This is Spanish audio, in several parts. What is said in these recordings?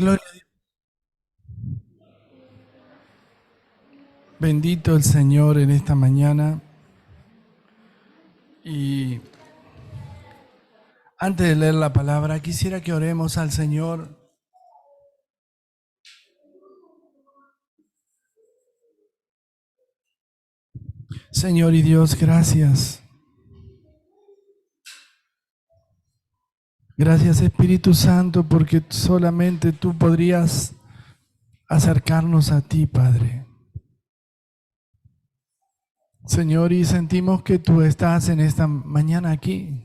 Gloria a Dios. Bendito el Señor en esta mañana. Y antes de leer la palabra, quisiera que oremos al Señor. Señor y Dios, gracias. Gracias Espíritu Santo, porque solamente tú podrías acercarnos a ti, Padre. Señor, y sentimos que tú estás en esta mañana aquí.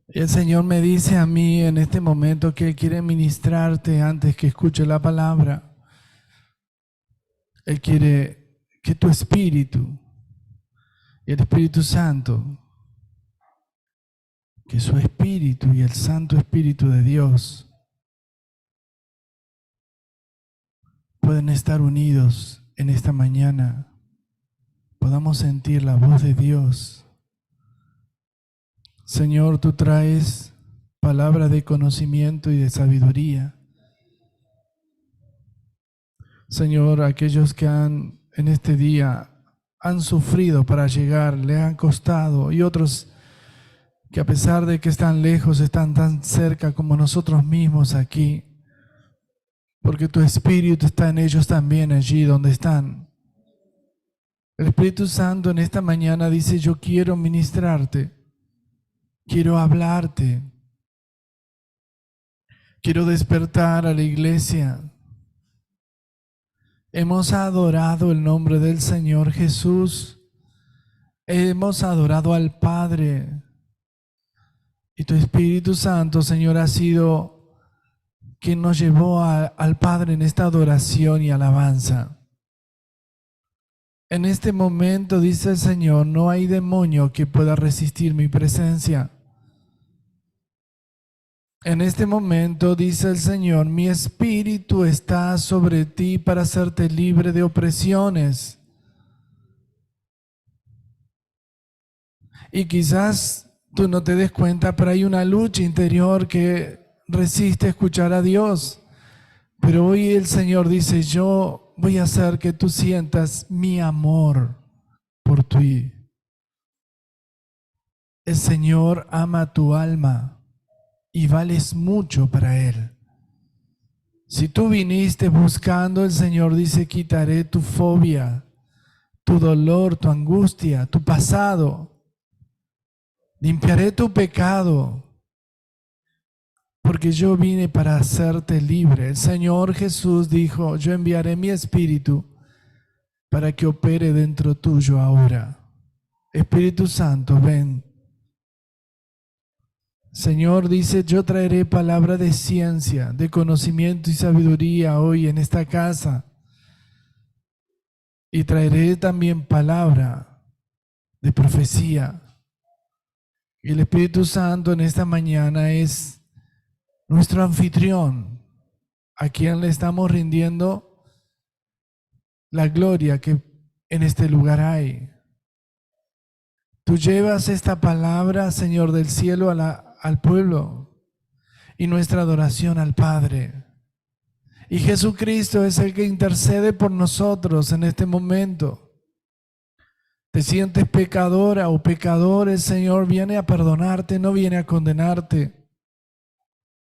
El Señor me dice a mí en este momento que Él quiere ministrarte antes que escuche la palabra. Él quiere que tu Espíritu, el Espíritu Santo, que su Espíritu y el Santo Espíritu de Dios pueden estar unidos en esta mañana. Podamos sentir la voz de Dios. Señor, tú traes palabras de conocimiento y de sabiduría. Señor, aquellos que en este día han sufrido para llegar, les han costado, y otros que a pesar de que están lejos, están tan cerca como nosotros mismos aquí, porque tu Espíritu está en ellos también allí donde están. El Espíritu Santo en esta mañana dice: yo quiero ministrarte, quiero hablarte, quiero despertar a la iglesia. Hemos adorado el nombre del Señor Jesús, hemos adorado al Padre, y tu Espíritu Santo, Señor, ha sido quien nos llevó al Padre en esta adoración y alabanza. En este momento, dice el Señor, no hay demonio que pueda resistir mi presencia. En este momento, dice el Señor, mi Espíritu está sobre ti para hacerte libre de opresiones. Y quizás tú no te des cuenta, pero hay una lucha interior que resiste escuchar a Dios. Pero hoy el Señor dice: yo voy a hacer que tú sientas mi amor por ti. El Señor ama tu alma y vales mucho para Él. Si tú viniste buscando, el Señor dice: quitaré tu fobia, tu dolor, tu angustia, tu pasado. Limpiaré tu pecado, porque yo vine para hacerte libre. El Señor Jesús dijo: yo enviaré mi Espíritu para que opere dentro tuyo ahora. Espíritu Santo, ven. Señor dice: yo traeré palabra de ciencia, de conocimiento y sabiduría hoy en esta casa. Y traeré también palabra de profecía. Y el Espíritu Santo en esta mañana es nuestro anfitrión, a quien le estamos rindiendo la gloria que en este lugar hay. Tú llevas esta palabra, Señor del cielo, al pueblo, y nuestra adoración al Padre. Y Jesucristo es el que intercede por nosotros en este momento. Te sientes pecadora o pecador, el Señor viene a perdonarte, no viene a condenarte.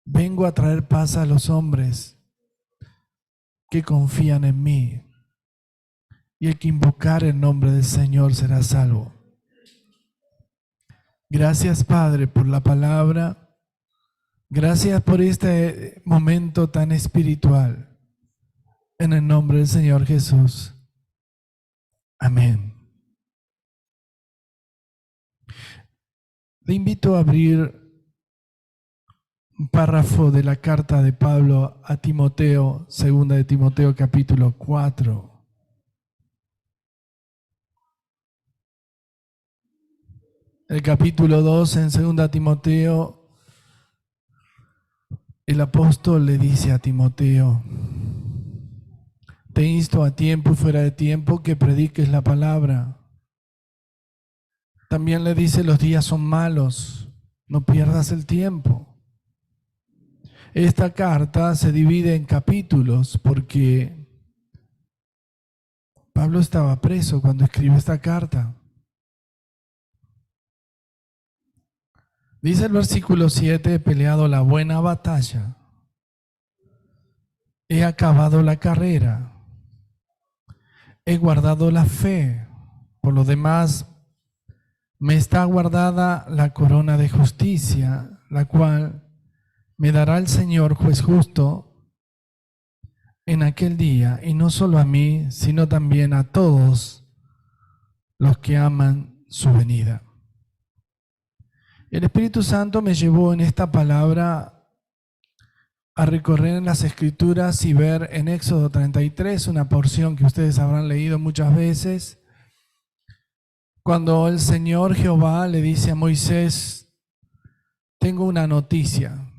Vengo a traer paz a los hombres que confían en mí. Y el que invocar el nombre del Señor será salvo. Gracias, Padre, por la palabra. Gracias por este momento tan espiritual. En el nombre del Señor Jesús. Amén. Le invito a abrir un párrafo de la carta de Pablo a Timoteo, segunda de Timoteo capítulo 4. El capítulo 2 en segunda Timoteo, el apóstol le dice a Timoteo: te insto a tiempo y fuera de tiempo que prediques la palabra. También le dice: los días son malos, no pierdas el tiempo. Esta carta se divide en capítulos porque Pablo estaba preso cuando escribió esta carta. Dice el versículo 7, he peleado la buena batalla, he acabado la carrera, he guardado la fe. Por lo demás, me está guardada la corona de justicia, la cual me dará el Señor juez justo en aquel día, y no solo a mí, sino también a todos los que aman su venida. El Espíritu Santo me llevó en esta palabra a recorrer en las Escrituras y ver en Éxodo 33, una porción que ustedes habrán leído muchas veces, cuando el Señor Jehová le dice a Moisés, tengo una noticia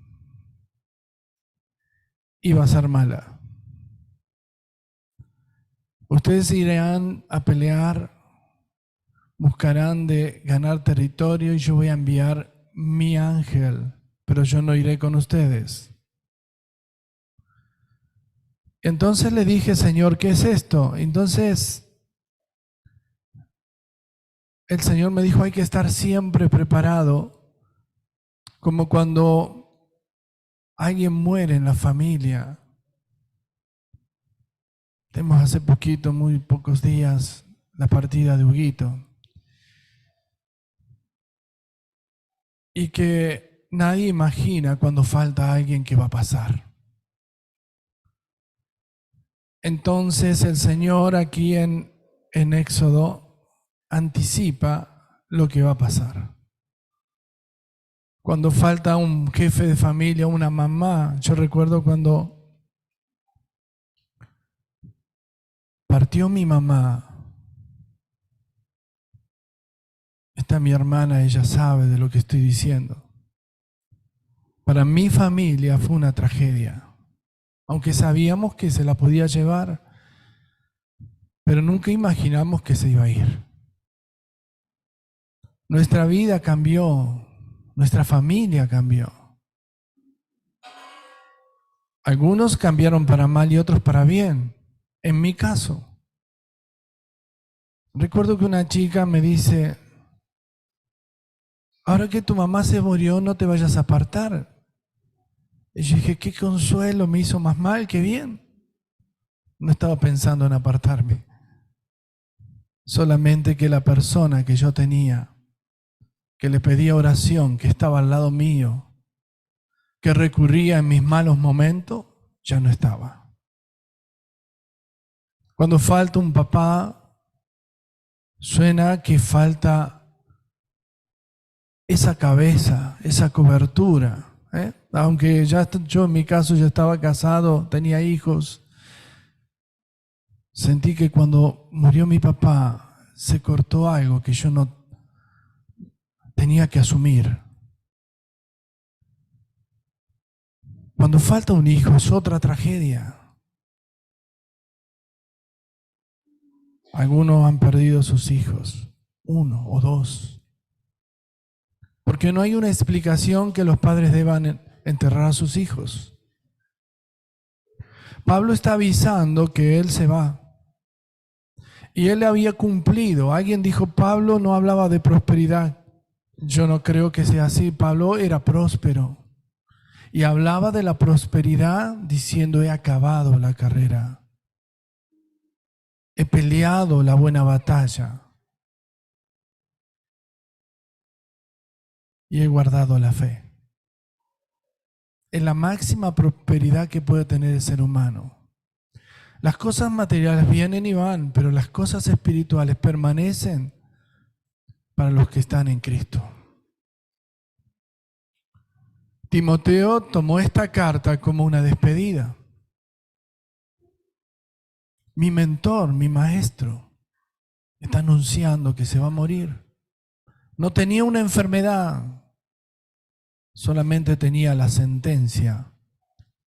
y va a ser mala. Ustedes irán a pelear, buscarán de ganar territorio y yo voy a enviar mi ángel, pero yo no iré con ustedes. Entonces le dije, Señor, ¿qué es esto? Entonces el Señor me dijo, hay que estar siempre preparado, como cuando alguien muere en la familia. Tenemos hace poquito, muy pocos días, la partida de Huguito. Y que nadie imagina cuando falta alguien que va a pasar. Entonces el Señor aquí en Éxodo anticipa lo que va a pasar. Cuando falta un jefe de familia, una mamá, yo recuerdo cuando partió mi mamá, está mi hermana, ella sabe de lo que estoy diciendo. Para mi familia fue una tragedia. Aunque sabíamos que se la podía llevar, pero nunca imaginamos que se iba a ir. Nuestra vida cambió, nuestra familia cambió. Algunos cambiaron para mal y otros para bien. En mi caso, recuerdo que una chica me dice, ahora que tu mamá se murió, no te vayas a apartar. Y yo dije, qué consuelo, me hizo más mal que bien. No estaba pensando en apartarme. Solamente que la persona que yo tenía, que le pedía oración, que estaba al lado mío, que recurría en mis malos momentos, ya no estaba. Cuando falta un papá, suena que falta esa cabeza, esa cobertura. Aunque yo en mi caso ya estaba casado, tenía hijos, sentí que cuando murió mi papá se cortó algo que yo no tenía que asumir. Cuando falta un hijo es otra tragedia. Algunos han perdido sus hijos, 1 o 2. Porque no hay una explicación que los padres deban enterrar a sus hijos. Pablo está avisando que él se va. Y él había cumplido. Alguien dijo, Pablo no hablaba de prosperidad. Yo no creo que sea así. Pablo era próspero. Y hablaba de la prosperidad diciendo, he acabado la carrera. He peleado la buena batalla. Y he guardado la fe. Es la máxima prosperidad que puede tener el ser humano. Las cosas materiales vienen y van, pero las cosas espirituales permanecen para los que están en Cristo. Timoteo tomó esta carta como una despedida. Mi mentor, mi maestro, está anunciando que se va a morir. No tenía una enfermedad. Solamente tenía la sentencia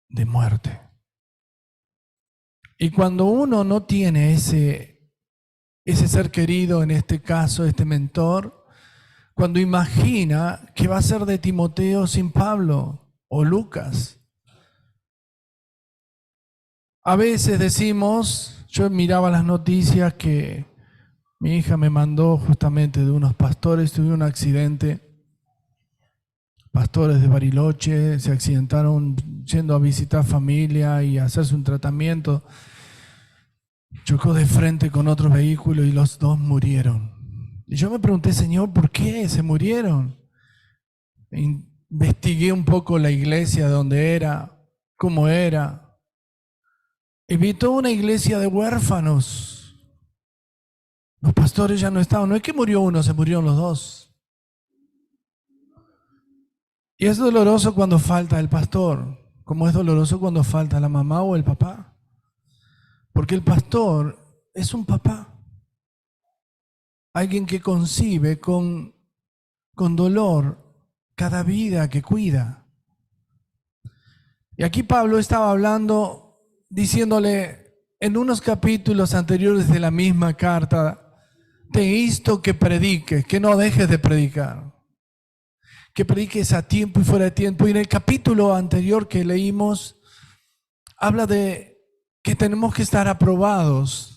de muerte. Y cuando uno no tiene ese ser querido, en este caso, este mentor, cuando imagina que va a ser de Timoteo sin Pablo o Lucas, A veces decimos, yo miraba las noticias que mi hija me mandó justamente de unos pastores, tuve un accidente, pastores de Bariloche, se accidentaron yendo a visitar familia y a hacerse un tratamiento, chocó de frente con otro vehículo y los dos murieron. Y yo me pregunté, Señor, ¿por qué se murieron? Investigué un poco la iglesia, de dónde era, cómo era. Y vi toda una iglesia de huérfanos. Los pastores ya no estaban. No es que murió uno, se murieron los dos. Y es doloroso cuando falta el pastor, como es doloroso cuando falta la mamá o el papá. Porque el pastor es un papá. Alguien que concibe con dolor cada vida que cuida. Y aquí Pablo estaba hablando, diciéndole en unos capítulos anteriores de la misma carta, te insto que prediques, que no dejes de predicar, que prediques a tiempo y fuera de tiempo. Y en el capítulo anterior que leímos, habla de que tenemos que estar aprobados.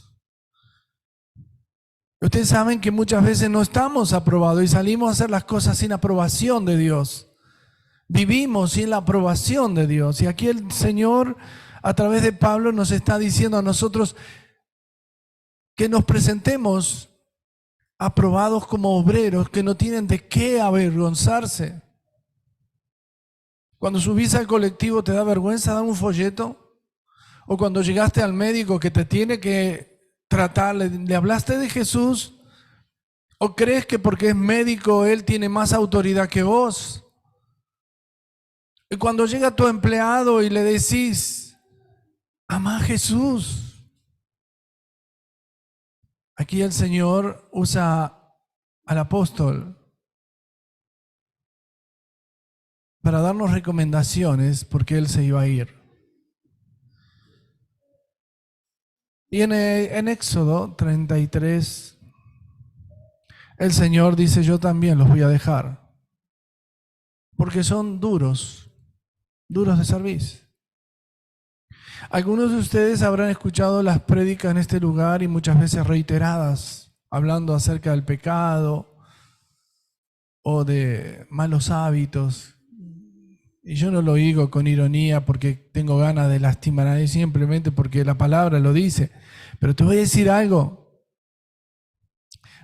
Ustedes saben que muchas veces no estamos aprobados y salimos a hacer las cosas sin aprobación de Dios. Vivimos sin la aprobación de Dios. Y aquí el Señor, a través de Pablo, nos está diciendo a nosotros que nos presentemos aprobados como obreros que no tienen de qué avergonzarse. Cuando subís al colectivo, ¿te da vergüenza dar un folleto? O cuando llegaste al médico que te tiene que tratar, ¿le hablaste de Jesús? ¿O crees que porque es médico él tiene más autoridad que vos? Y cuando llega tu empleado y le decís, ama a Jesús. Aquí el Señor usa al apóstol para darnos recomendaciones porque él se iba a ir. Y en Éxodo 33, el Señor dice, yo también los voy a dejar, porque son duros de cerviz. Algunos de ustedes habrán escuchado las prédicas en este lugar y muchas veces reiteradas, hablando acerca del pecado o de malos hábitos. Y yo no lo digo con ironía porque tengo ganas de lastimar a nadie, simplemente porque la palabra lo dice. Pero te voy a decir algo.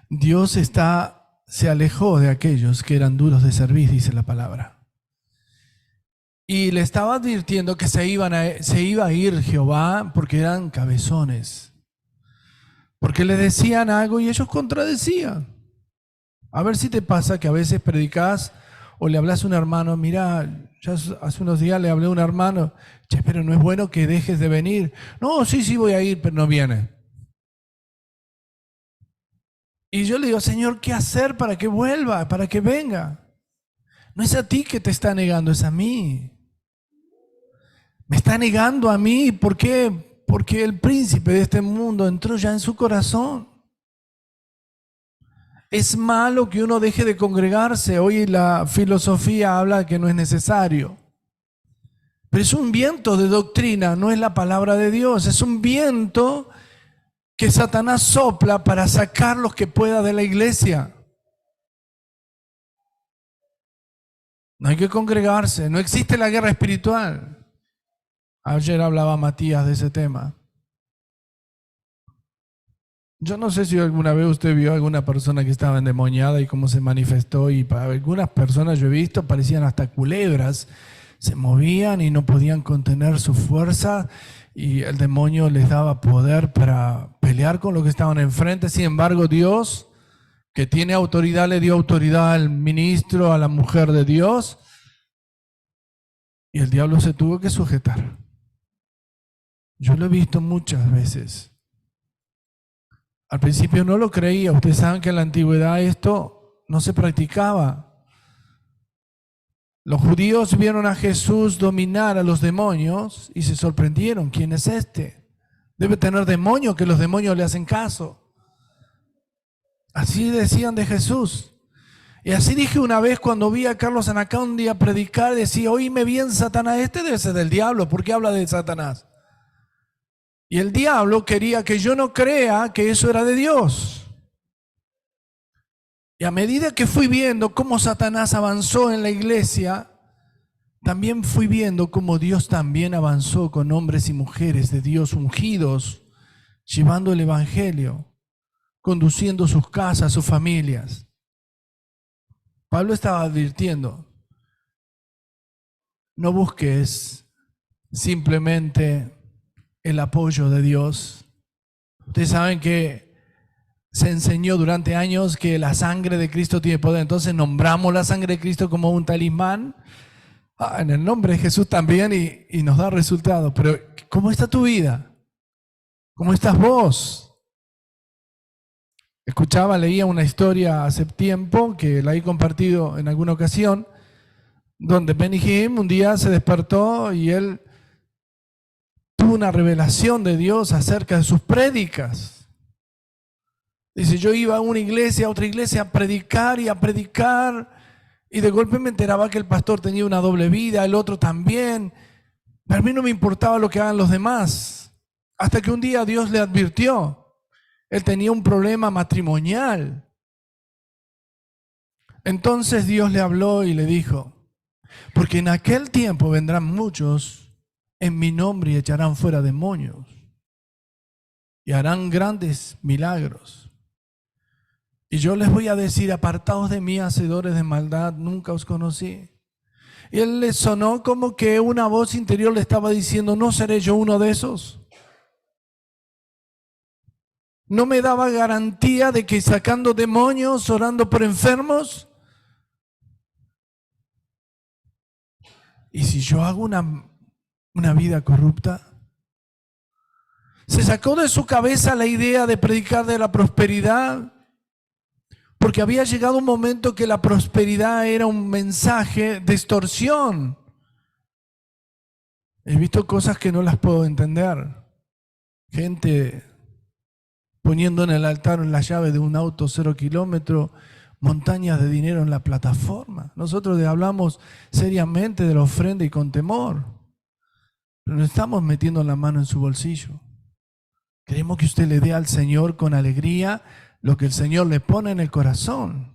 Dios se alejó de aquellos que eran duros de cerviz, dice la palabra. Y le estaba advirtiendo que se iba a ir Jehová porque eran cabezones. Porque le decían algo y ellos contradecían. A ver si te pasa que a veces predicás o le hablas a un hermano, mira, ya hace unos días le hablé a un hermano, che, pero no es bueno que dejes de venir. No, sí voy a ir, pero no viene. Y yo le digo, Señor, ¿qué hacer para que vuelva, para que venga? No es a ti que te está negando, es a mí. Me está negando a mí, ¿por qué? Porque el príncipe de este mundo entró ya en su corazón. Es malo que uno deje de congregarse. Hoy la filosofía habla que no es necesario. Pero es un viento de doctrina, no es la palabra de Dios. Es un viento que Satanás sopla para sacar los que pueda de la iglesia. No hay que congregarse, no existe la guerra espiritual. Ayer hablaba Matías de ese tema. Yo no sé si alguna vez usted vio a alguna persona que estaba endemoniada y cómo se manifestó, y para algunas personas yo he visto parecían hasta culebras, se movían y no podían contener su fuerza y el demonio les daba poder para pelear con lo que estaban enfrente. Sin embargo, Dios, que tiene autoridad, le dio autoridad al ministro, a la mujer de Dios, y el diablo se tuvo que sujetar. Yo lo he visto muchas veces. Al principio no lo creía. Ustedes saben que en la antigüedad esto no se practicaba. Los judíos vieron a Jesús dominar a los demonios y se sorprendieron. ¿Quién es este? Debe tener demonio, que los demonios le hacen caso. Así decían de Jesús. Y así dije una vez cuando vi a Carlos Anacá un día predicar, decía, oíme bien, Satanás, este debe ser del diablo, ¿por qué habla de Satanás? Y el diablo quería que yo no crea que eso era de Dios. Y a medida que fui viendo cómo Satanás avanzó en la iglesia, también fui viendo cómo Dios también avanzó con hombres y mujeres de Dios ungidos, llevando el evangelio, conduciendo sus casas, sus familias. Pablo estaba advirtiendo, no busques simplemente el apoyo de Dios. Ustedes saben que se enseñó durante años que la sangre de Cristo tiene poder. Entonces nombramos la sangre de Cristo como un talismán. En el nombre de Jesús también y nos da resultados. Pero ¿cómo está tu vida? ¿Cómo estás vos? Leía una historia hace tiempo que la he compartido en alguna ocasión, donde Benny Hinn un día se despertó y él tuvo una revelación de Dios acerca de sus prédicas. Dice, yo iba a una iglesia, a otra iglesia a predicar, y de golpe me enteraba que el pastor tenía una doble vida, el otro también. Pero a mí no me importaba lo que hagan los demás. Hasta que un día Dios le advirtió. Él tenía un problema matrimonial. Entonces Dios le habló y le dijo, porque en aquel tiempo vendrán muchos en mi nombre y echarán fuera demonios y harán grandes milagros. Y yo les voy a decir, apartaos de mí, hacedores de maldad, nunca os conocí. Y él le sonó como que una voz interior le estaba diciendo, ¿no seré yo uno de esos? No me daba garantía de que sacando demonios, orando por enfermos. ¿Y si yo hago una vida corrupta? Se sacó de su cabeza la idea de predicar de la prosperidad, porque había llegado un momento que la prosperidad era un mensaje de extorsión. He visto cosas que no las puedo entender. Gente poniendo en el altar la llave de un auto 0 kilómetros, montañas de dinero en la plataforma. Nosotros hablamos seriamente de la ofrenda y con temor, pero no estamos metiendo la mano en su bolsillo. Queremos que usted le dé al Señor con alegría lo que el Señor le pone en el corazón.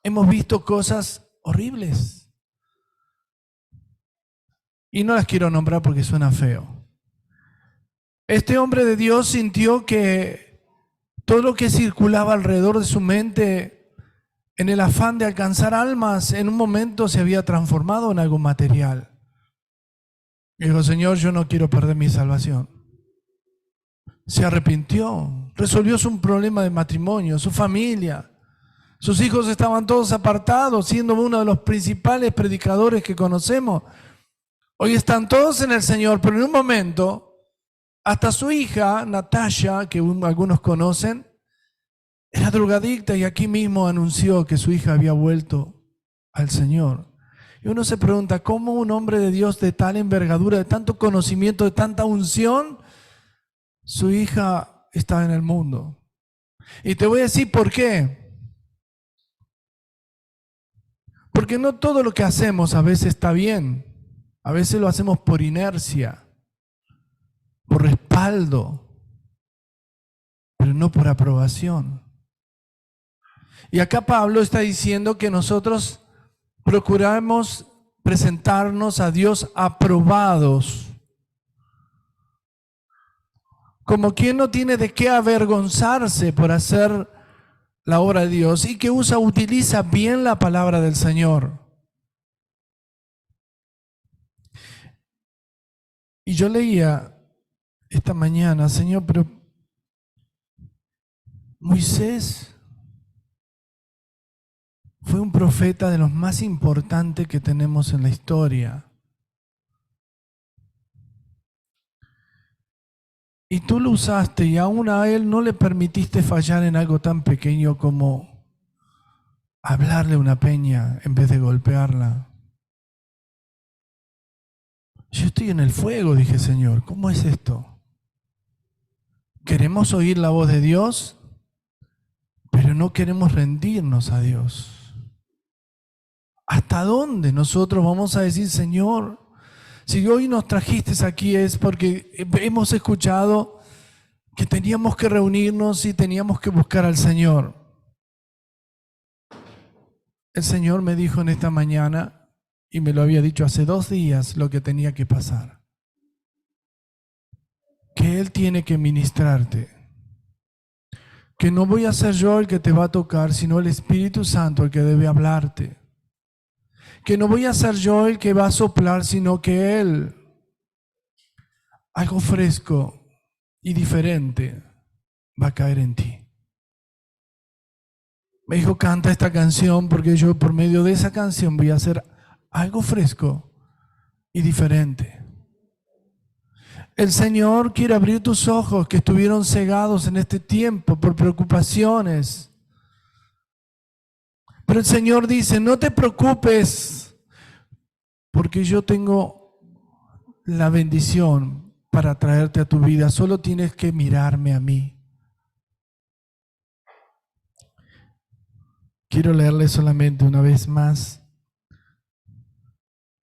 Hemos visto cosas horribles y no las quiero nombrar porque suena feo. Este hombre de Dios sintió que todo lo que circulaba alrededor de su mente, en el afán de alcanzar almas, en un momento se había transformado en algo material. Y dijo, Señor, yo no quiero perder mi salvación. Se arrepintió, resolvió su problema de matrimonio, su familia. Sus hijos estaban todos apartados, siendo uno de los principales predicadores que conocemos. Hoy están todos en el Señor, pero en un momento, hasta su hija, Natasha, que algunos conocen, era drogadicta y aquí mismo anunció que su hija había vuelto al Señor. Y uno se pregunta, ¿cómo un hombre de Dios de tal envergadura, de tanto conocimiento, de tanta unción, su hija está en el mundo? Y te voy a decir por qué. Porque no todo lo que hacemos a veces está bien. A veces lo hacemos por inercia, por respaldo, pero no por aprobación. Y acá Pablo está diciendo que nosotros procuramos presentarnos a Dios aprobados, como quien no tiene de qué avergonzarse por hacer la obra de Dios y que utiliza bien la palabra del Señor. Y yo leía esta mañana, Señor, pero Moisés fue un profeta de los más importantes que tenemos en la historia. Y tú lo usaste y aún a él no le permitiste fallar en algo tan pequeño como hablarle a una peña en vez de golpearla. Yo estoy en el fuego, dije, Señor, ¿cómo es esto? Queremos oír la voz de Dios, pero no queremos rendirnos a Dios. ¿Hasta dónde nosotros vamos a decir, Señor, Si hoy nos trajiste aquí es porque hemos escuchado que teníamos que reunirnos y teníamos que buscar al Señor. El Señor me dijo en esta mañana, y me lo había dicho hace 2 días, lo que tenía que pasar. Que Él tiene que ministrarte. Que no voy a ser yo el que te va a tocar, sino el Espíritu Santo el que debe hablarte. Que no voy a ser yo el que va a soplar, sino que Él, algo fresco y diferente, va a caer en ti. Me dijo, canta esta canción porque yo por medio de esa canción voy a hacer algo fresco y diferente. El Señor quiere abrir tus ojos que estuvieron cegados en este tiempo por preocupaciones. Pero el Señor dice, no te preocupes porque yo tengo la bendición para traerte a tu vida. Solo tienes que mirarme a mí. Quiero leerle solamente una vez más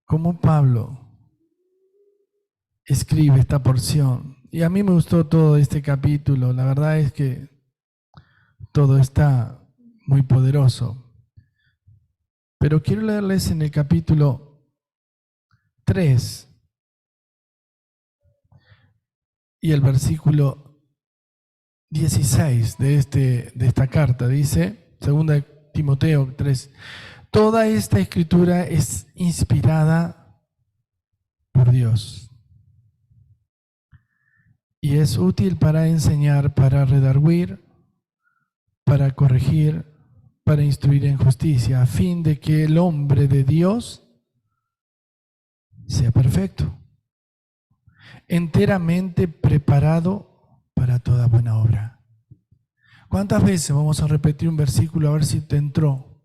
cómo Pablo escribe esta porción. Y a mí me gustó todo este capítulo. La verdad es que todo está muy poderoso. Pero quiero leerles en el capítulo 3 y el versículo 16 de esta carta. Dice, 2 Timoteo 3, toda esta escritura es inspirada por Dios y es útil para enseñar, para redarguir, para corregir, para instruir en justicia, a fin de que el hombre de Dios sea perfecto, enteramente preparado para toda buena obra. ¿Cuántas veces vamos a repetir un versículo a ver si te entró?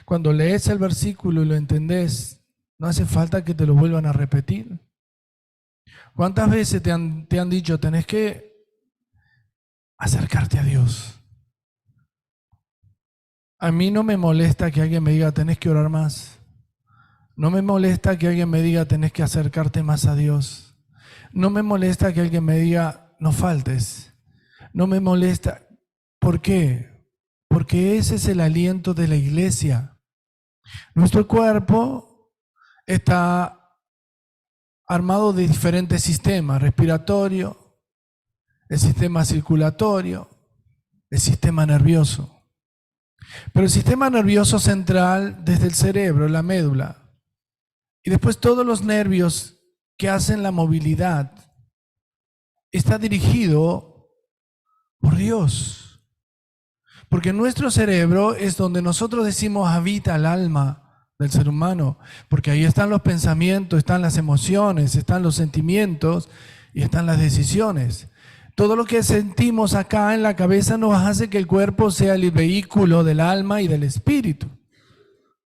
Cuando lees el versículo y lo entendés, no hace falta que te lo vuelvan a repetir. ¿Cuántas veces te han dicho, tenés que acercarte a Dios? A mí no me molesta que alguien me diga, tenés que orar más. No me molesta que alguien me diga, tenés que acercarte más a Dios. No me molesta que alguien me diga, no faltes. No me molesta. ¿Por qué? Porque ese es el aliento de la iglesia. Nuestro cuerpo está armado de diferentes sistemas, respiratorio, el sistema circulatorio, el sistema nervioso. Pero el sistema nervioso central, desde el cerebro, la médula, y después todos los nervios que hacen la movilidad, está dirigido por Dios. Porque nuestro cerebro es donde nosotros decimos habita el alma del ser humano, porque ahí están los pensamientos, están las emociones, están los sentimientos y están las decisiones. Todo lo que sentimos acá en la cabeza nos hace que el cuerpo sea el vehículo del alma y del espíritu.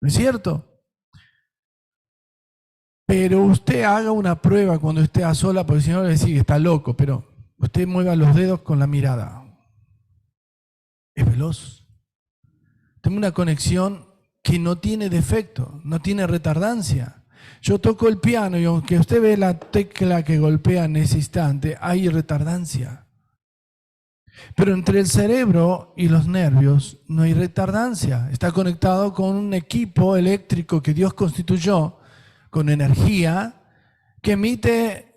¿No es cierto? Pero usted haga una prueba cuando esté a sola, porque si no le dice que está loco, pero usted mueva los dedos con la mirada. Es veloz. Tengo una conexión que no tiene defecto, no tiene retardancia. Yo toco el piano y aunque usted ve la tecla que golpea en ese instante, hay retardancia. Pero entre el cerebro y los nervios no hay retardancia. Está conectado con un equipo eléctrico que Dios constituyó con energía que emite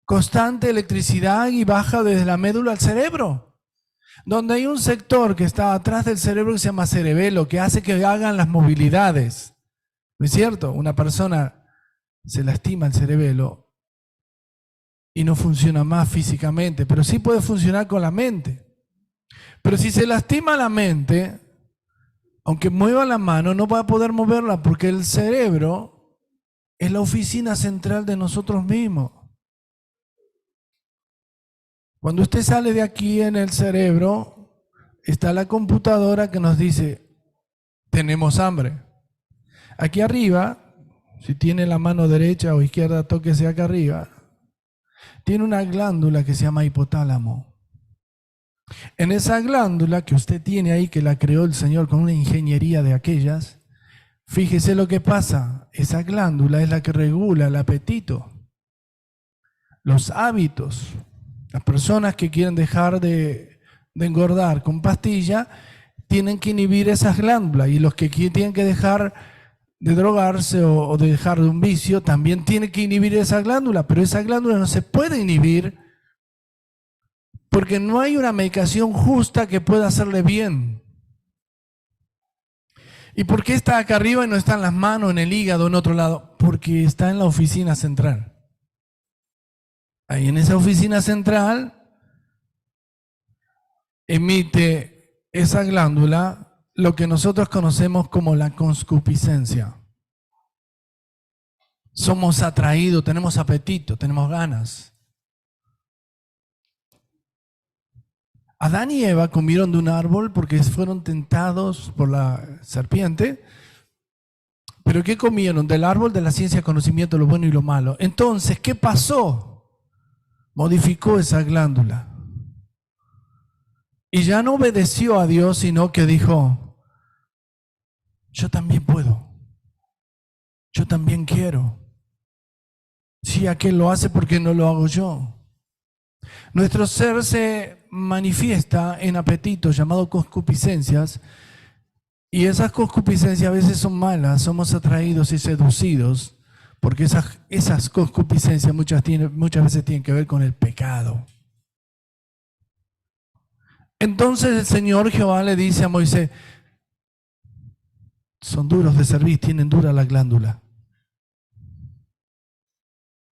constante electricidad y baja desde la médula al cerebro. Donde hay un sector que está atrás del cerebro que se llama cerebelo, que hace que hagan las movilidades. ¿No es cierto? Una persona se lastima el cerebelo y no funciona más físicamente, pero sí puede funcionar con la mente. Pero si se lastima la mente, aunque mueva la mano, no va a poder moverla porque el cerebro es la oficina central de nosotros mismos. Cuando usted sale de aquí en el cerebro, está la computadora que nos dice, tenemos hambre. Aquí arriba, si tiene la mano derecha o izquierda, tóquese acá arriba, tiene una glándula que se llama hipotálamo. En esa glándula que usted tiene ahí, que la creó el Señor con una ingeniería de aquellas, Fíjese lo que pasa. Esa glándula es la que regula el apetito, los hábitos. Las personas que quieren dejar de engordar con pastilla tienen que inhibir esas glándulas, y los que tienen que dejar de drogarse o de dejar de un vicio también tienen que inhibir esa glándula, pero esa glándula no se puede inhibir porque no hay una medicación justa que pueda hacerle bien. ¿Y por qué está acá arriba y no está en las manos, en el hígado, en otro lado? Porque está en la oficina central. Ahí en esa oficina central emite esa glándula lo que nosotros conocemos como la concupiscencia. Somos atraídos, tenemos apetito, tenemos ganas. Adán y Eva comieron de un árbol porque fueron tentados por la serpiente. ¿Pero qué comieron? Del árbol de la ciencia, conocimiento, lo bueno y lo malo. Entonces, ¿qué pasó? Modificó esa glándula. Y ya no obedeció a Dios, sino que dijo, yo también puedo. Yo también quiero. Si aquel lo hace, ¿por qué no lo hago yo? Nuestro ser se manifiesta en apetitos llamados concupiscencias, y esas concupiscencias a veces son malas, somos atraídos y seducidos, porque esas concupiscencias muchas veces tienen que ver con el pecado. Entonces el Señor Jehová le dice a Moisés, son duros de servir, tienen dura la glándula,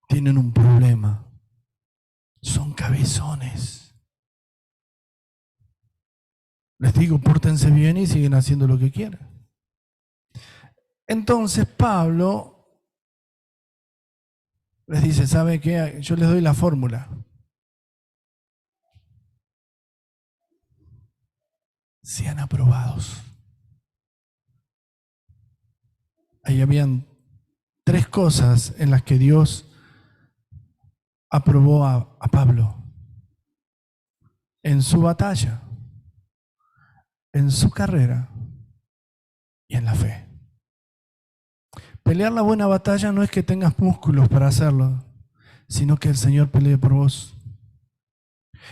tienen un problema, son cabezones. Les digo, pórtense bien y siguen haciendo lo que quieran. Entonces Pablo les dice, ¿sabe qué? Yo les doy la fórmula. Sean aprobados. Ahí habían 3 cosas en las que Dios aprobó a Pablo. En su batalla, en su carrera y en la fe. Pelear la buena batalla no es que tengas músculos para hacerlo, sino que el Señor pelee por vos.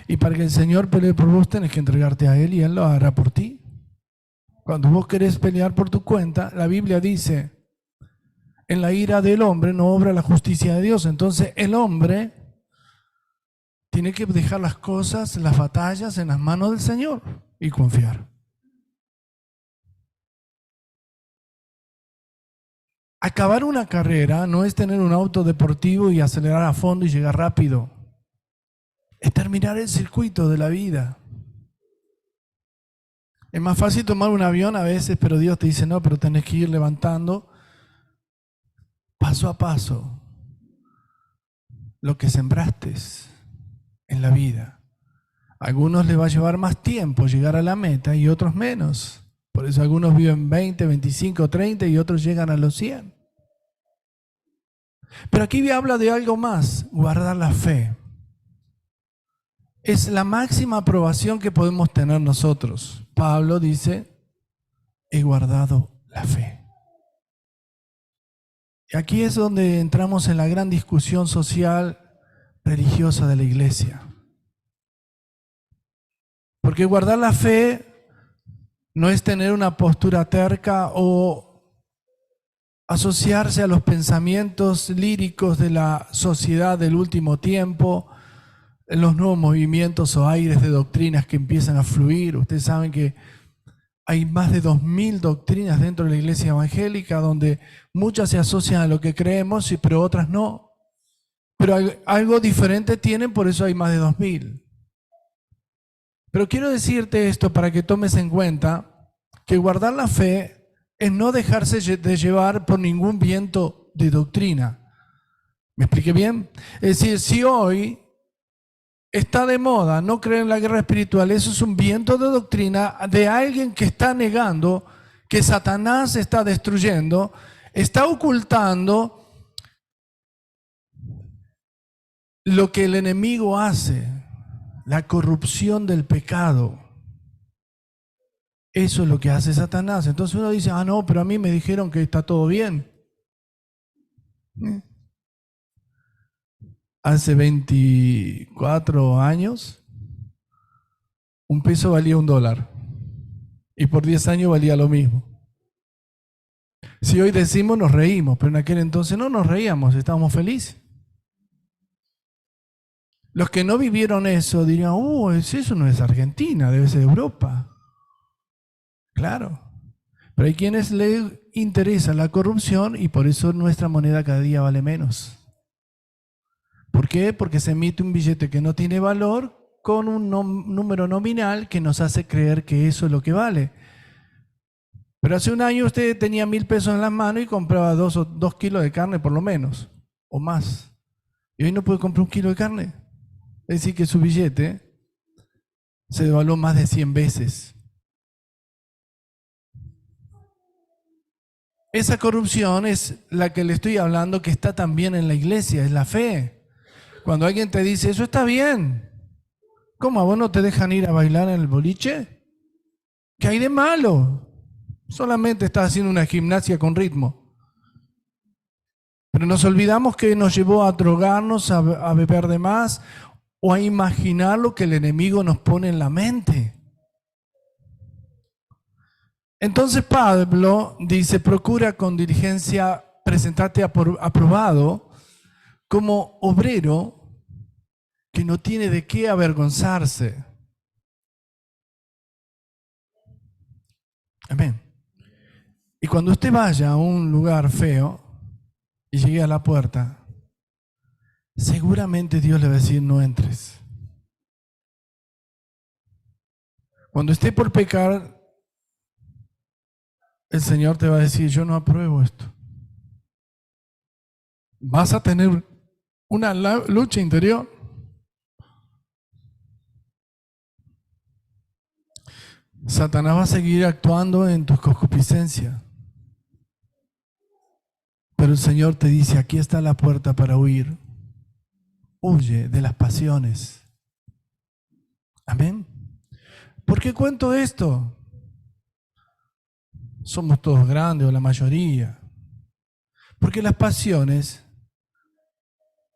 Y para que el Señor pelee por vos tenés que entregarte a Él y Él lo hará por ti. Cuando vos querés pelear por tu cuenta, la Biblia dice, en la ira del hombre no obra la justicia de Dios. Entonces el hombre tiene que dejar las cosas, las batallas en las manos del Señor y confiar. Acabar una carrera no es tener un auto deportivo y acelerar a fondo y llegar rápido. Es terminar el circuito de la vida. Es más fácil tomar un avión a veces, pero Dios te dice, no, pero tenés que ir levantando paso a paso lo que sembraste en la vida. A algunos les va a llevar más tiempo llegar a la meta y otros menos. Por eso algunos viven 20, 25, 30 y otros llegan a los 100. Pero aquí habla de algo más, guardar la fe. Es la máxima aprobación que podemos tener nosotros. Pablo dice, he guardado la fe. Y aquí es donde entramos en la gran discusión social religiosa de la iglesia. Porque guardar la fe no es tener una postura terca o asociarse a los pensamientos líricos de la sociedad del último tiempo, en los nuevos movimientos o aires de doctrinas que empiezan a fluir. Ustedes saben que hay más de 2000 doctrinas dentro de la iglesia evangélica, donde muchas se asocian a lo que creemos, pero otras no. Pero algo diferente tienen, por eso hay más de 2000. Pero quiero decirte esto para que tomes en cuenta que guardar la fe es no dejarse de llevar por ningún viento de doctrina. ¿Me expliqué bien? Es decir, si hoy está de moda no creer en la guerra espiritual, eso es un viento de doctrina de alguien que está negando que Satanás está destruyendo, está ocultando lo que el enemigo hace, la corrupción del pecado. Eso es lo que hace Satanás. Entonces uno dice, ah, no, pero a mí me dijeron que está todo bien. Hace 24 años, un peso valía $1. Y por 10 años valía lo mismo. Si hoy decimos, nos reímos, pero en aquel entonces no nos reíamos, estábamos felices. Los que no vivieron eso dirían, eso no es Argentina, debe ser Europa. Claro. Pero hay quienes les interesa la corrupción y por eso nuestra moneda cada día vale menos. ¿Por qué? Porque se emite un billete que no tiene valor con un número nominal que nos hace creer que eso es lo que vale. Pero hace un año usted tenía 1.000 pesos en las manos y compraba 2 kilos de carne por lo menos, o más. Y hoy no puede comprar 1 kilo de carne. Es decir, que su billete se devaluó más de 100 veces. Esa corrupción es la que le estoy hablando, que está también en la iglesia, es la fe. Cuando alguien te dice, eso está bien, ¿cómo a vos no te dejan ir a bailar en el boliche? ¿Qué hay de malo? Solamente estás haciendo una gimnasia con ritmo. Pero nos olvidamos que nos llevó a drogarnos, a beber de más o a imaginar lo que el enemigo nos pone en la mente. Entonces Pablo dice, procura con diligencia presentarte aprobado como obrero que no tiene de qué avergonzarse. Amén. Y cuando usted vaya a un lugar feo y llegue a la puerta, seguramente Dios le va a decir, no entres. Cuando esté por pecar, el Señor te va a decir, yo no apruebo esto. Vas a tener una lucha interior. Satanás va a seguir actuando en tus concupiscencias. Pero el Señor te dice, aquí está la puerta para huir. Huye de las pasiones. Amén. ¿Por qué cuento esto? Somos todos grandes o la mayoría. Porque las pasiones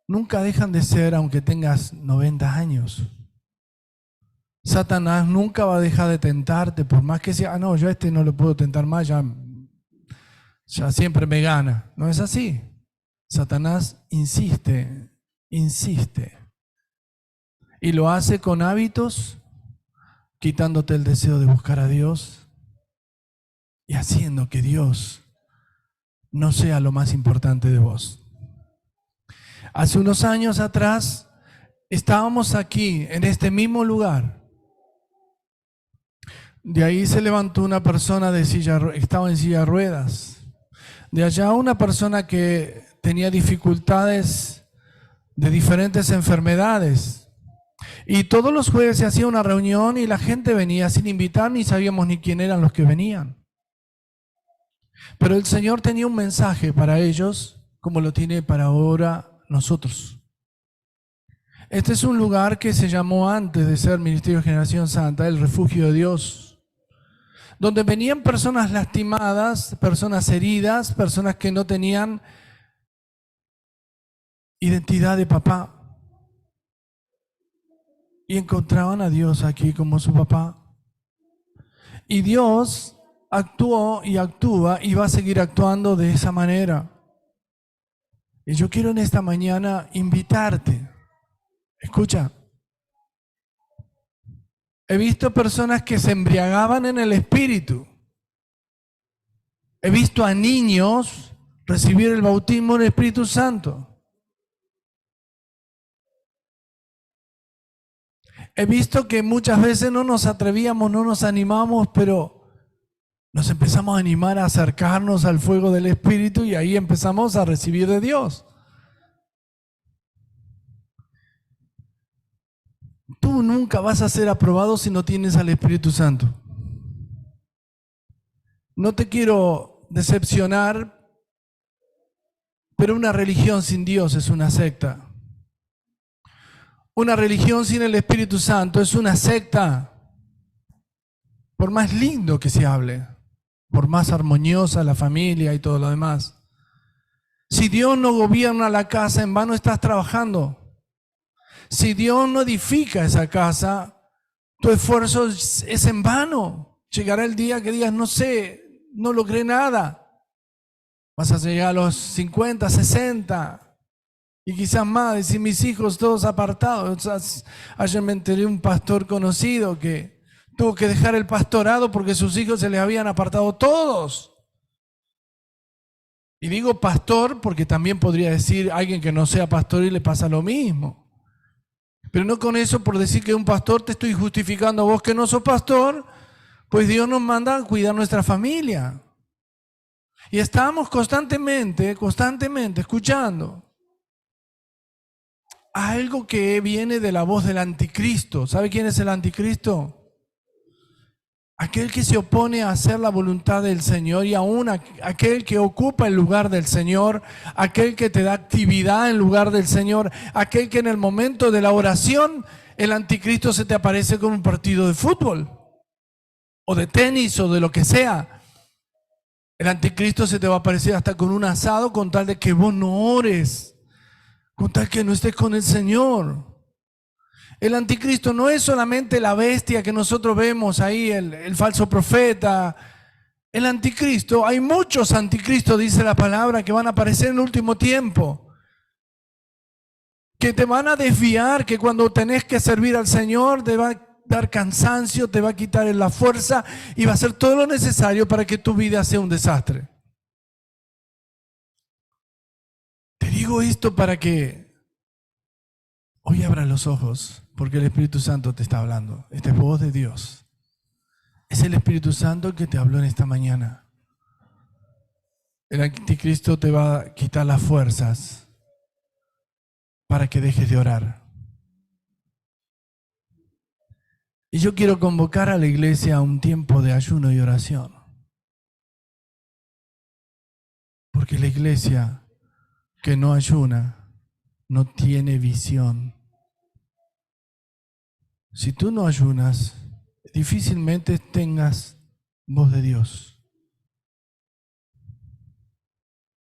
nunca dejan de ser aunque tengas 90 años. Satanás nunca va a dejar de tentarte, por más que sea, no, yo a este no lo puedo tentar más, ya siempre me gana. No es así. Satanás insiste. Y lo hace con hábitos, quitándote el deseo de buscar a Dios y haciendo que Dios no sea lo más importante de vos. Hace unos años atrás estábamos aquí, en este mismo lugar. De ahí se levantó una persona estaba en silla de ruedas. De allá una persona que tenía dificultades de diferentes enfermedades. Y todos los jueves se hacía una reunión y la gente venía sin invitar, ni sabíamos ni quién eran los que venían. Pero el Señor tenía un mensaje para ellos, como lo tiene para ahora nosotros. Este es un lugar que se llamó antes de ser Ministerio de Generación Santa, el Refugio de Dios, donde venían personas lastimadas, personas heridas, personas que no tenían identidad de papá. Y encontraban a Dios aquí como su papá. Y Dios actuó y actúa y va a seguir actuando de esa manera. Y yo quiero en esta mañana invitarte. Escucha. He visto personas que se embriagaban en el espíritu. He visto a niños recibir el bautismo del Espíritu Santo. He visto que muchas veces no nos atrevíamos, no nos animamos, pero nos empezamos a animar a acercarnos al fuego del Espíritu y ahí empezamos a recibir de Dios. Tú nunca vas a ser aprobado si no tienes al Espíritu Santo. No te quiero decepcionar, pero una religión sin Dios es una secta. Una religión sin el Espíritu Santo es una secta. por más lindo que se hable, por más armoniosa la familia y todo lo demás, si Dios no gobierna la casa, en vano estás trabajando. Si Dios no edifica esa casa, tu esfuerzo es en vano. Llegará el día que digas, no sé, no logré nada. Vas a llegar a los 50, 60 y quizás más, decir, mis hijos todos apartados. Ayer me enteré de un pastor conocido que tuvo que dejar el pastorado porque sus hijos se les habían apartado todos. Y digo pastor porque también podría decir alguien que no sea pastor y le pasa lo mismo. Pero no con eso, por decir que un pastor te estoy justificando a vos que no sos pastor, pues Dios nos manda a cuidar nuestra familia. Y estamos constantemente escuchando algo que viene de la voz del anticristo. ¿Sabe quién es el anticristo? Aquel que se opone a hacer la voluntad del Señor y aún aquel que ocupa el lugar del Señor, aquel que te da actividad en lugar del Señor, aquel que en el momento de la oración el anticristo se te aparece con un partido de fútbol o de tenis o de lo que sea. El anticristo se te va a aparecer hasta con un asado con tal de que vos no ores, con tal que no estés con el Señor. El anticristo no es solamente la bestia que nosotros vemos ahí, el falso profeta. El anticristo, hay muchos anticristos, dice la palabra, que van a aparecer en el último tiempo. Que te van a desviar, que cuando tenés que servir al Señor te va a dar cansancio, te va a quitar la fuerza y va a hacer todo lo necesario para que tu vida sea un desastre. Te digo esto para que hoy abras los ojos, porque el Espíritu Santo te está hablando. Esta es voz de Dios. Es el Espíritu Santo que te habló en esta mañana. El anticristo te va a quitar las fuerzas para que dejes de orar. Y yo quiero convocar a la iglesia a un tiempo de ayuno y oración. Porque la iglesia que no ayuna no tiene visión. Si tú no ayunas, difícilmente tengas voz de Dios.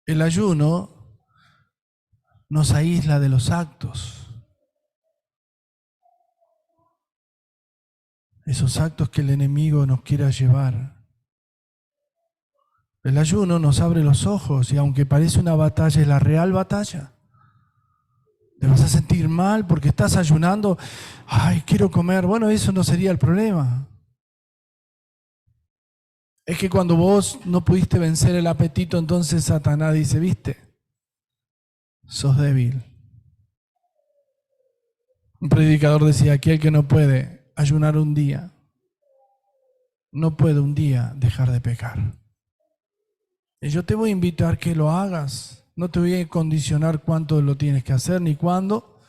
El ayuno nos aísla de los actos. Esos actos que el enemigo nos quiera llevar. El ayuno nos abre los ojos y aunque parece una batalla, es la real batalla. Te vas a sentir mal porque estás ayunando. Ay, quiero comer. Bueno, eso no sería el problema. Es que cuando vos no pudiste vencer el apetito, entonces Satanás dice, ¿viste? Sos débil. Un predicador decía, aquel que no puede ayunar un día, no puede un día dejar de pecar. Y yo te voy a invitar que lo hagas. No te voy a condicionar cuánto lo tienes que hacer ni cuándo.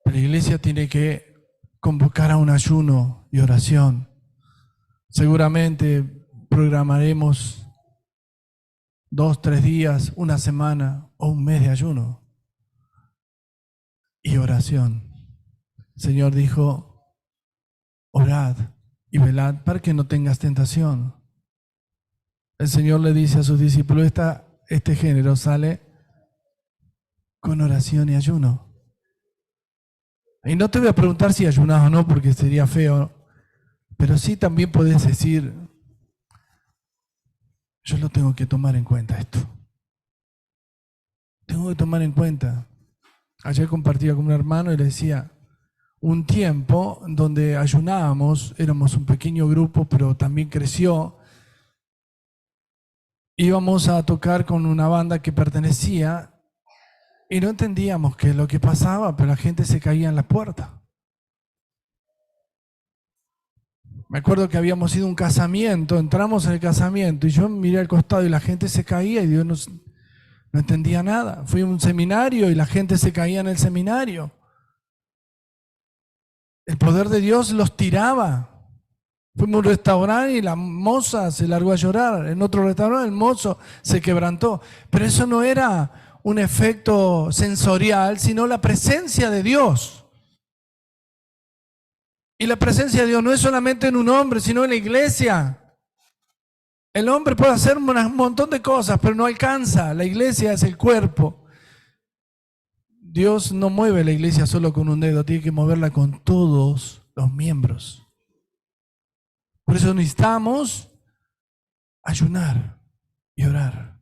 Pero la iglesia tiene que convocar a un ayuno y oración. Seguramente programaremos 2, 3 días, una semana o un mes de ayuno y oración. El Señor dijo, orad y velad para que no tengas tentación. El Señor le dice a sus discípulos, este género sale con oración y ayuno. Y no te voy a preguntar si ayunas o no, porque sería feo, pero sí también puedes decir, yo lo tengo que tomar en cuenta esto. Tengo que tomar en cuenta. Ayer compartía con un hermano y le decía, un tiempo donde ayunábamos, éramos un pequeño grupo, pero también creció. Íbamos a tocar con una banda que pertenecía y no entendíamos qué es lo que pasaba, pero la gente se caía en la puerta. Me acuerdo que habíamos ido a un casamiento, entramos en el casamiento y yo miré al costado y la gente se caía y Dios no entendía nada. Fui a un seminario y la gente se caía en el seminario. El poder de Dios los tiraba. Fuimos a un restaurante y la moza se largó a llorar. En otro restaurante el mozo se quebrantó. Pero eso no era un efecto sensorial, sino la presencia de Dios. Y la presencia de Dios no es solamente en un hombre, sino en la iglesia. El hombre puede hacer un montón de cosas, pero no alcanza. La iglesia es el cuerpo. Dios no mueve la iglesia solo con un dedo, tiene que moverla con todos los miembros. Por eso necesitamos ayunar y orar.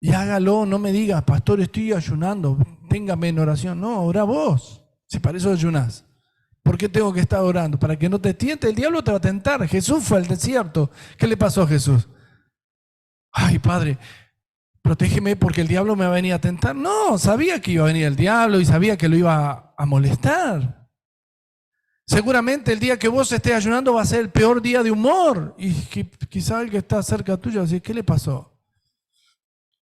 Y hágalo, no me digas, pastor, estoy ayunando, téngame en oración. No, ora vos, si para eso ayunás. ¿Por qué tengo que estar orando? Para que no te tiente, el diablo te va a tentar. Jesús fue al desierto. ¿Qué le pasó a Jesús? Ay, Padre, protégeme porque el diablo me va a venir a tentar. No, sabía que iba a venir el diablo y sabía que lo iba a molestar. Seguramente el día que vos estés ayunando va a ser el peor día de humor. Y quizá el que está cerca tuyo va a decir, ¿qué le pasó?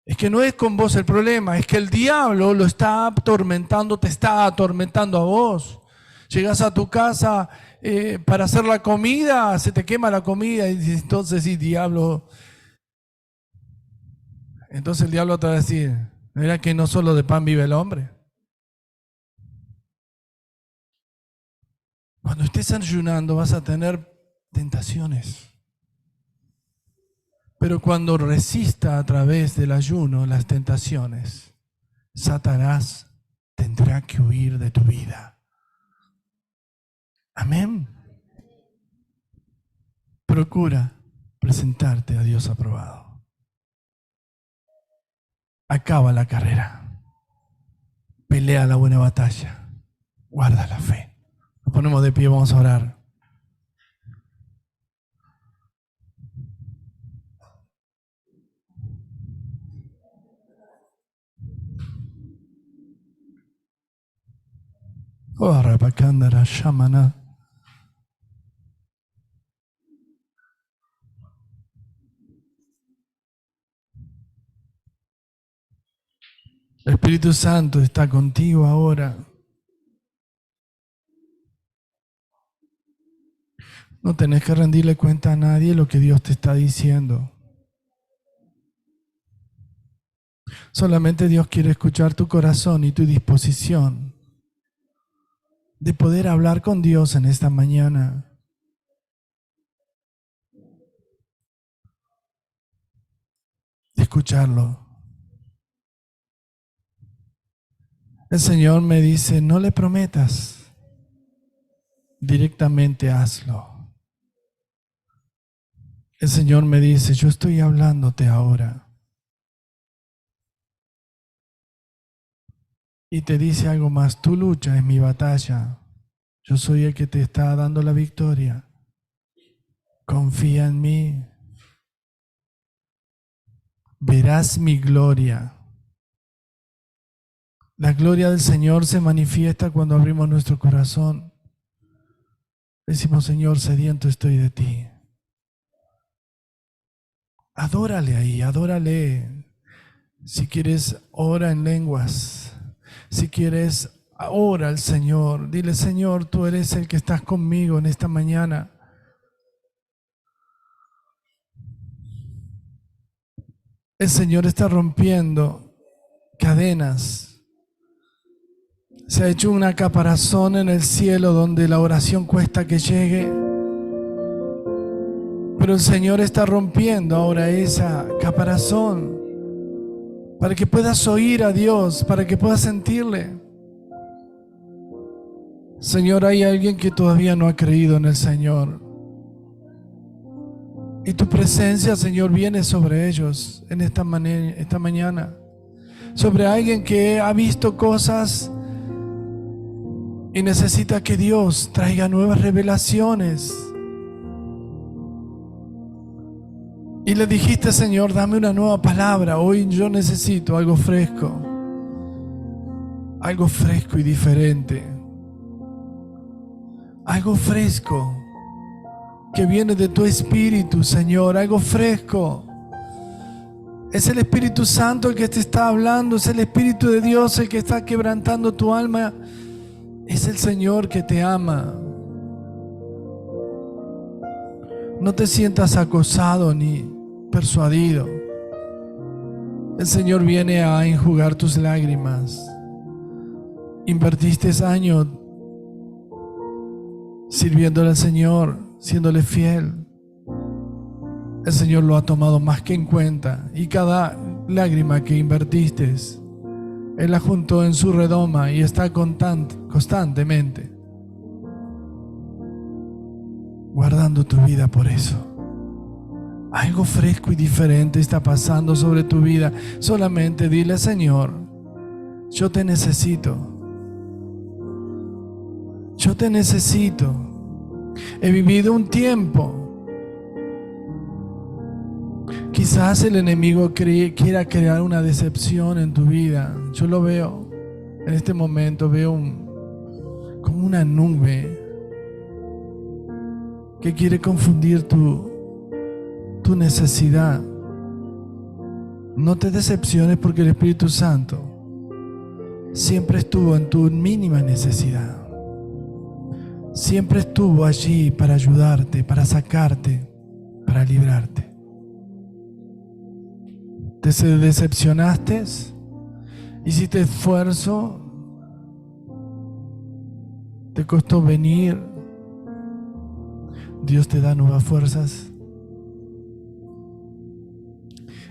Es que no es con vos el problema, es que el diablo lo está atormentando, te está atormentando a vos. Llegas a tu casa para hacer la comida, se te quema la comida y entonces sí, diablo. Entonces el diablo te va a decir, ¿no que no solo de pan vive el hombre? Cuando estés ayunando vas a tener tentaciones. Pero cuando resista a través del ayuno las tentaciones, Satanás tendrá que huir de tu vida. Amén. Procura presentarte a Dios aprobado. Acaba la carrera. Pelea la buena batalla. Guarda la fe. Nos ponemos de pie, vamos a orar. Oh, Rabakandara Shamana. El Espíritu Santo está contigo ahora. No tenés que rendirle cuenta a nadie lo que Dios te está diciendo. Solamente Dios quiere escuchar tu corazón y tu disposición de poder hablar con Dios en esta mañana. De escucharlo. El Señor me dice, no le prometas, directamente hazlo. El Señor me dice, yo estoy hablándote ahora. Y te dice algo más, tu lucha es mi batalla. Yo soy el que te está dando la victoria. Confía en mí. Verás mi gloria. La gloria del Señor se manifiesta cuando abrimos nuestro corazón. Decimos, Señor, sediento estoy de ti. Adórale ahí, adórale. Si quieres, ora en lenguas. Si quieres, ora al Señor. Dile, Señor, tú eres el que estás conmigo en esta mañana. El Señor está rompiendo cadenas. Se ha hecho una caparazón en el cielo donde la oración cuesta que llegue. Pero el Señor está rompiendo ahora esa caparazón para que puedas oír a Dios, para que puedas sentirle. Señor, hay alguien que todavía no ha creído en el Señor. Y tu presencia, Señor, viene sobre ellos en esta mañana. Sobre alguien que ha visto cosas y necesita que Dios traiga nuevas revelaciones. Y le dijiste, Señor, dame una nueva palabra. Hoy yo necesito algo fresco y diferente. Algo fresco que viene de tu Espíritu, Señor. Algo fresco. Es el Espíritu Santo el que te está hablando. Es el Espíritu de Dios el que está quebrantando tu alma. Es el Señor que te ama. No te sientas acosado ni persuadido. El Señor viene a enjugar tus lágrimas. Invertiste años sirviéndole al Señor, siéndole fiel. El Señor lo ha tomado más que en cuenta, y cada lágrima que invertiste, Él la juntó en su redoma y está constantemente guardando tu vida por eso. Algo fresco y diferente está pasando sobre tu vida. Solamente dile: Señor, yo te necesito. Yo te necesito. He vivido un tiempo. Quizás el enemigo quiera crear una decepción en tu vida. Yo lo veo. En este momento veo como una nube que quiere confundir tu necesidad. No te decepciones, porque el Espíritu Santo siempre estuvo en tu mínima necesidad. Siempre estuvo allí para ayudarte, para sacarte, para librarte. ¿Te decepcionaste? ¿Hiciste esfuerzo? ¿Te costó venir? Dios te da nuevas fuerzas.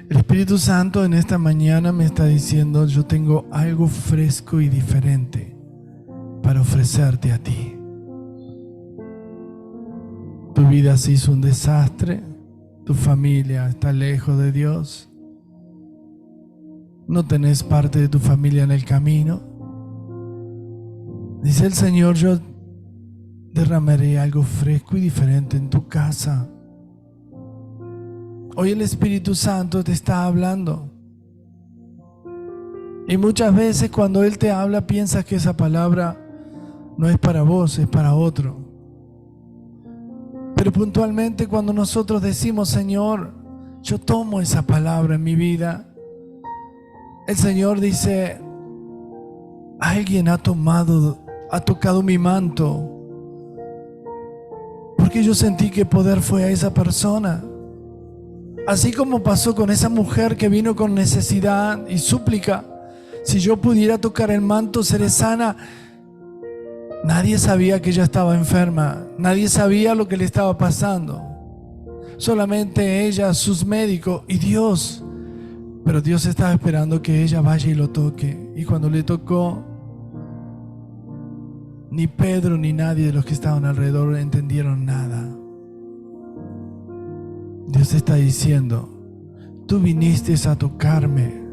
El Espíritu Santo en esta mañana me está diciendo: yo tengo algo fresco y diferente para ofrecerte a ti. Tu vida se hizo un desastre, tu familia está lejos de Dios, no tenés parte de tu familia en el camino. Dice el Señor: yo derramaré algo fresco y diferente en tu casa. Hoy el Espíritu Santo te está hablando. Y muchas veces cuando Él te habla piensas que esa palabra no es para vos, es para otro. Pero puntualmente cuando nosotros decimos: Señor, yo tomo esa palabra en mi vida, el Señor dice: alguien ha tocado mi manto, porque yo sentí que poder fue a esa persona. Así como pasó con esa mujer que vino con necesidad y súplica: si yo pudiera tocar el manto, seré sana. Nadie sabía que ella estaba enferma, nadie sabía lo que le estaba pasando, solamente ella, sus médicos y Dios. Pero Dios estaba esperando que ella vaya y lo toque. Y cuando le tocó, ni Pedro ni nadie de los que estaban alrededor entendieron nada. Dios está diciendo: tú viniste a tocarme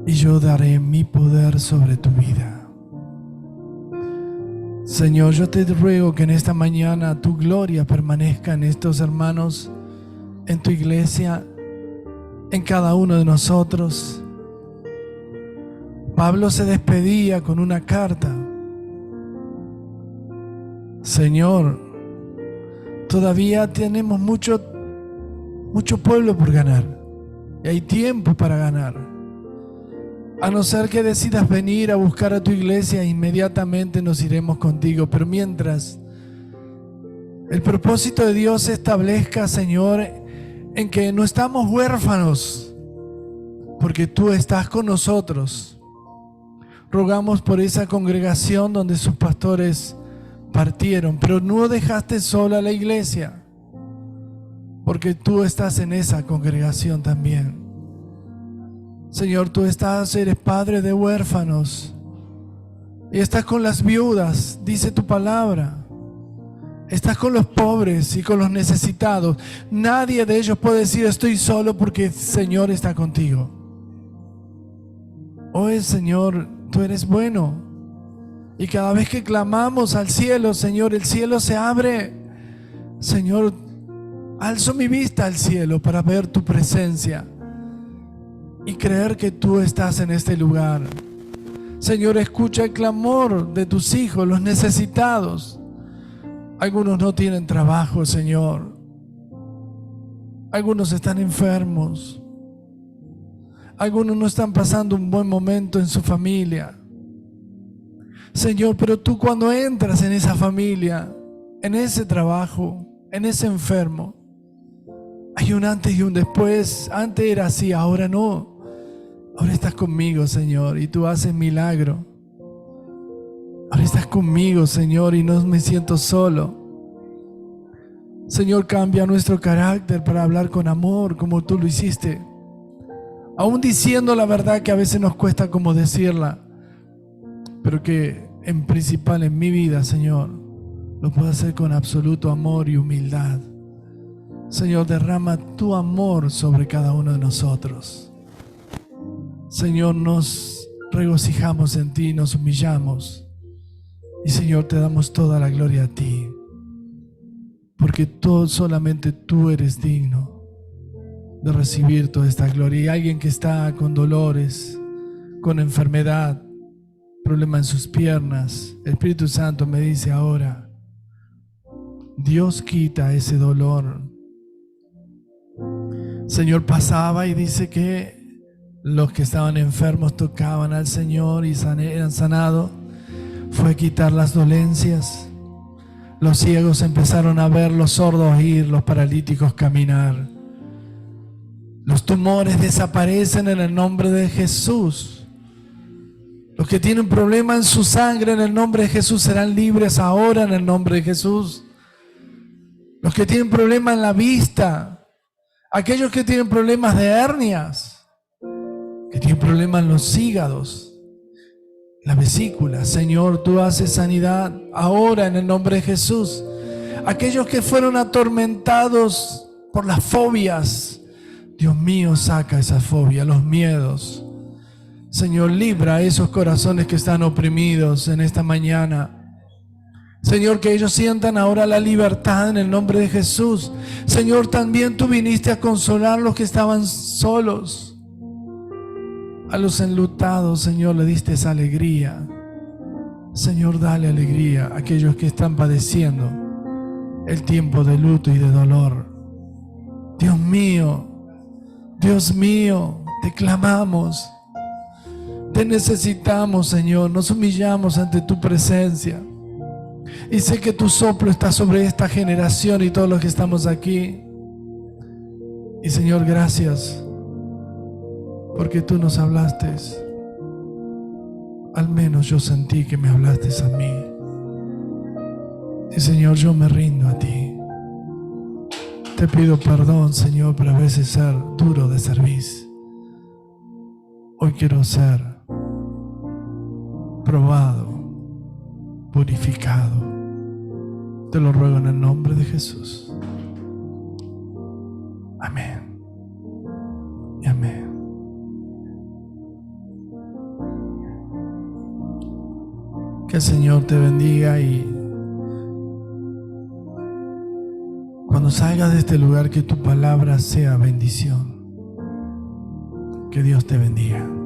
y yo daré mi poder sobre tu vida. Señor, yo te ruego que en esta mañana tu gloria permanezca en estos hermanos, en tu iglesia, en cada uno de nosotros. Pablo se despedía con una carta: Señor, todavía tenemos mucho pueblo por ganar, y hay tiempo para ganar. A no ser que decidas venir a buscar a tu iglesia, inmediatamente nos iremos contigo. Pero mientras el propósito de Dios se establezca, Señor, en que no estamos huérfanos, porque tú estás con nosotros. Rogamos por esa congregación donde sus pastores partieron, pero no dejaste sola a la iglesia, porque tú estás en esa congregación también. Señor, tú eres padre de huérfanos y estás con las viudas, dice tu palabra. Estás con los pobres y con los necesitados. Nadie de ellos puede decir: estoy solo, porque el Señor está contigo. Hoy, Señor, tú eres bueno. Y cada vez que clamamos al cielo, Señor, el cielo se abre. Señor, alzo mi vista al cielo para ver tu presencia y creer que tú estás en este lugar. Señor, escucha el clamor de tus hijos, los necesitados. Algunos no tienen trabajo, Señor. Algunos están enfermos. Algunos no están pasando un buen momento en su familia. Señor, pero tú cuando entras en esa familia, en ese trabajo, en ese enfermo, hay un antes y un después. Antes era así, ahora no. Ahora estás conmigo, Señor, y tú haces milagro. Ahora estás conmigo, Señor, y no me siento solo. Señor, cambia nuestro carácter para hablar con amor, como tú lo hiciste. Aún diciendo la verdad que a veces nos cuesta como decirla, pero que en principal en mi vida, Señor, lo puedo hacer con absoluto amor y humildad. Señor, derrama tu amor sobre cada uno de nosotros. Señor, nos regocijamos en ti, nos humillamos. Y Señor, te damos toda la gloria a ti. Porque solamente tú eres digno de recibir toda esta gloria. Y alguien que está con dolores, con enfermedad, problema en sus piernas, el Espíritu Santo me dice ahora, Dios quita ese dolor. Señor, pasaba y dice que los que estaban enfermos tocaban al Señor y eran sanados. Fue a quitar las dolencias. Los ciegos empezaron a ver, los sordos oír, los paralíticos caminar. Los tumores desaparecen en el nombre de Jesús. Los que tienen problema en su sangre en el nombre de Jesús serán libres ahora en el nombre de Jesús. Los que tienen problema en la vista, aquellos que tienen problemas de hernias, que tienen problemas en los hígados, la vesícula, Señor, tú haces sanidad ahora en el nombre de Jesús. Aquellos que fueron atormentados por las fobias, Dios mío, saca esas fobias, los miedos. Señor, libra a esos corazones que están oprimidos en esta mañana. Señor, que ellos sientan ahora la libertad en el nombre de Jesús. Señor, también tú viniste a consolar a los que estaban solos. A los enlutados, Señor, le diste esa alegría. Señor, dale alegría a aquellos que están padeciendo el tiempo de luto y de dolor. Dios mío, te clamamos. Te necesitamos, Señor. Nos humillamos ante tu presencia. Y sé que tu soplo está sobre esta generación y todos los que estamos aquí. Y Señor, gracias. Porque tú nos hablaste. Al menos yo sentí que me hablaste a mí. Y Señor, yo me rindo a ti. Te pido perdón, Señor, por a veces ser duro de servicio. Hoy quiero ser probado, purificado. Te lo ruego en el nombre de Jesús. Amén. Y amén. Que el Señor te bendiga y cuando salgas de este lugar que tu palabra sea bendición. Que Dios te bendiga.